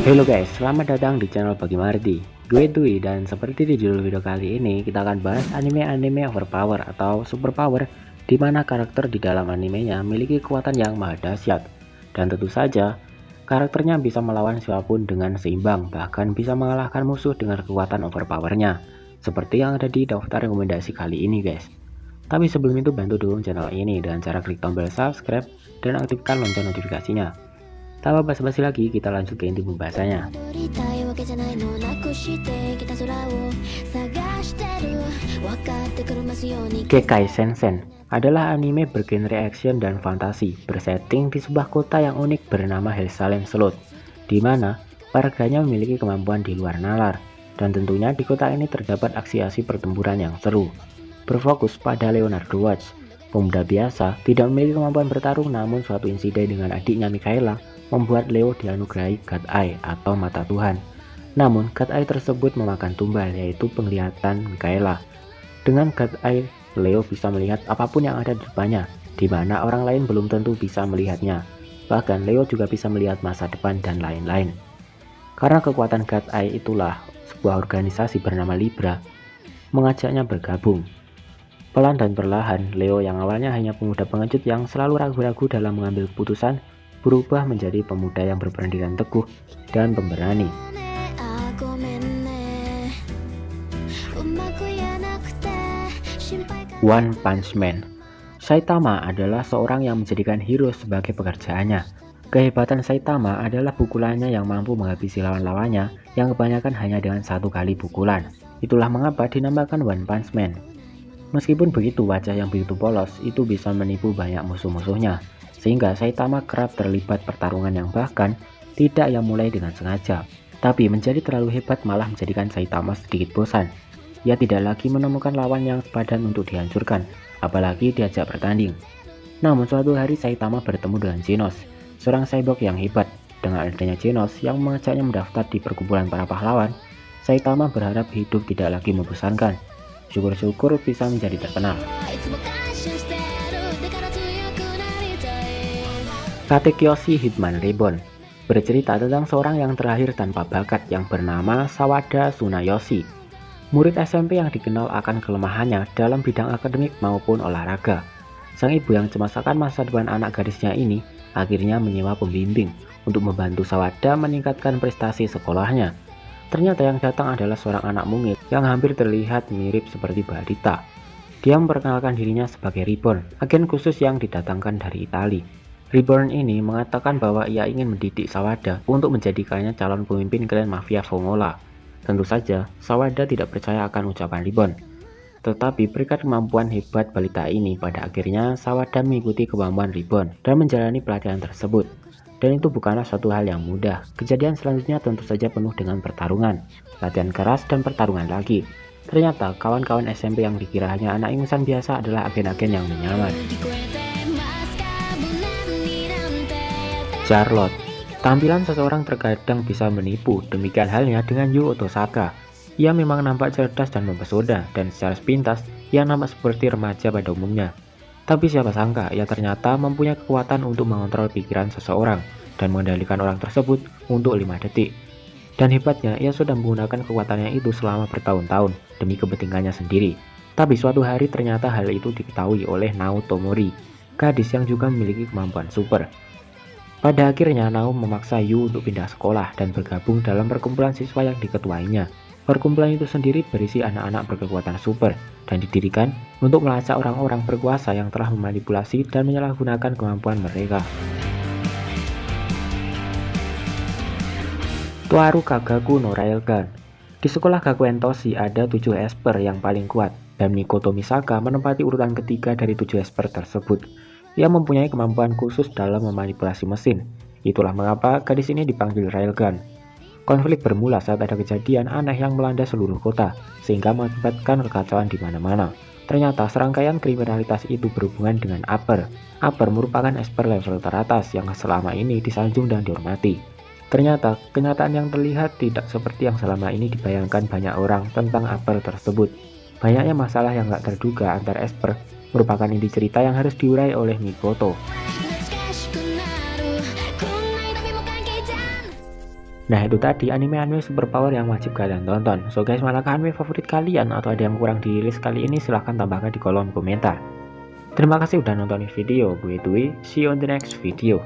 Halo guys, selamat datang di channel Bagi Mardi. Gue Dwi, dan seperti di judul video kali ini, kita akan bahas anime-anime overpower atau superpower, di mana karakter di dalam animenya memiliki kekuatan yang maha dahsyat. Dan tentu saja, karakternya bisa melawan siapapun dengan seimbang, bahkan bisa mengalahkan musuh dengan kekuatan overpowernya. Seperti yang ada di daftar rekomendasi kali ini guys. Tapi sebelum itu bantu dukung channel ini dengan cara klik tombol subscribe dan aktifkan lonceng notifikasinya. Tanpa basa-basi lagi, kita lanjut ke inti pembahasannya. Kekai Sensen adalah anime bergenre action dan fantasi, bersetting di sebuah kota yang unik bernama Hellsalem Slot, di mana warganya memiliki kemampuan di luar nalar, dan tentunya di kota ini terdapat aksi-aksi pertempuran yang seru. Berfokus pada Leonardo Watch, pemuda biasa, tidak memiliki kemampuan bertarung, namun suatu insiden dengan adiknya Mikaela membuat Leo dianugerahi God Eye atau mata Tuhan. Namun God Eye tersebut memakan tumbal, yaitu penglihatan Mikaela. Dengan God Eye, Leo bisa melihat apapun yang ada di depannya, di mana orang lain belum tentu bisa melihatnya. Bahkan Leo juga bisa melihat masa depan dan lain-lain. Karena kekuatan God Eye itulah, sebuah organisasi bernama Libra mengajaknya bergabung. Pelan dan perlahan, Leo yang awalnya hanya pemuda pengecut yang selalu ragu-ragu dalam mengambil keputusan, berubah menjadi pemuda yang berpendidikan teguh dan pemberani. One Punch Man. Saitama adalah seorang yang menjadikan hero sebagai pekerjaannya. Kehebatan Saitama adalah pukulannya yang mampu menghabisi lawan-lawannya yang kebanyakan hanya dengan satu kali pukulan. Itulah mengapa dinamakan One Punch Man. Meskipun begitu, wajah yang begitu polos itu bisa menipu banyak musuh-musuhnya, sehingga Saitama kerap terlibat pertarungan yang bahkan tidak ia mulai dengan sengaja. Tapi menjadi terlalu hebat malah menjadikan Saitama sedikit bosan. Ia tidak lagi menemukan lawan yang sepadan untuk dihancurkan, apalagi diajak bertanding. Namun suatu hari Saitama bertemu dengan Genos, seorang cyborg yang hebat. Dengan adanya Genos yang mengajaknya mendaftar di perkumpulan para pahlawan, Saitama berharap hidup tidak lagi membosankan. Syukur-syukur bisa menjadi terkenal. Katekyoshi Hitman Reborn bercerita tentang seorang yang terlahir tanpa bakat yang bernama Sawada Tsunayoshi, murid SMP yang dikenal akan kelemahannya dalam bidang akademik maupun olahraga. Sang ibu yang cemas akan masa depan anak gadisnya ini akhirnya menyewa pembimbing untuk membantu Sawada meningkatkan prestasi sekolahnya. Ternyata yang datang adalah seorang anak mungil yang hampir terlihat mirip seperti balita. Dia memperkenalkan dirinya sebagai Reborn, agen khusus yang didatangkan dari Italia. Reborn ini mengatakan bahwa ia ingin mendidik Sawada untuk menjadikannya calon pemimpin klan mafia Fongola. Tentu saja, Sawada tidak percaya akan ucapan Reborn. Tetapi berkat kemampuan hebat balita ini, pada akhirnya Sawada mengikuti kemampuan Reborn dan menjalani pelatihan tersebut. Dan itu bukanlah suatu hal yang mudah. Kejadian selanjutnya tentu saja penuh dengan pertarungan, latihan keras, dan pertarungan lagi. Ternyata kawan-kawan SMP yang dikira hanya anak ingusan biasa adalah agen-agen yang menyamar. Charlotte. Tampilan seseorang terkadang bisa menipu, demikian halnya dengan Yu Otosaka. Ia memang nampak cerdas dan mempesona, dan secara sepintas ia nampak seperti remaja pada umumnya. Tapi siapa sangka ia ternyata mempunyai kekuatan untuk mengontrol pikiran seseorang dan mengendalikan orang tersebut untuk 5 detik. Dan hebatnya, ia sudah menggunakan kekuatannya itu selama bertahun-tahun demi kepentingannya sendiri. Tapi suatu hari ternyata hal itu diketahui oleh Nao Tomori, gadis yang juga memiliki kemampuan super. Pada akhirnya Nao memaksa Yu untuk pindah sekolah dan bergabung dalam perkumpulan siswa yang diketuainya. Perkumpulan itu sendiri berisi anak-anak berkekuatan super dan didirikan untuk melacak orang-orang berkuasa yang telah memanipulasi dan menyalahgunakan kemampuan mereka. Toaru Kagaku no Railgun. Di sekolah Gakuen Toshi ada 7 esper yang paling kuat, dan Mikoto Misaka menempati urutan ketiga dari 7 esper tersebut. Ia mempunyai kemampuan khusus dalam memanipulasi mesin. Itulah mengapa gadis ini dipanggil Railgun. Konflik bermula saat ada kejadian aneh yang melanda seluruh kota, sehingga mengakibatkan kekacauan di mana-mana. Ternyata serangkaian kriminalitas itu berhubungan dengan Upper. Upper merupakan esper level teratas yang selama ini disanjung dan dihormati. Ternyata kenyataan yang terlihat tidak seperti yang selama ini dibayangkan banyak orang tentang Upper tersebut. Banyaknya masalah yang gak terduga antar esper merupakan inti cerita yang harus diurai oleh Mikoto. Nah itu tadi anime-anime superpower yang wajib kalian tonton. So guys, manakah anime favorit kalian atau ada yang kurang di list kali ini? Silahkan tambahkan di kolom komentar. Terima kasih udah nonton video. Gue Dwi, see you on the next video.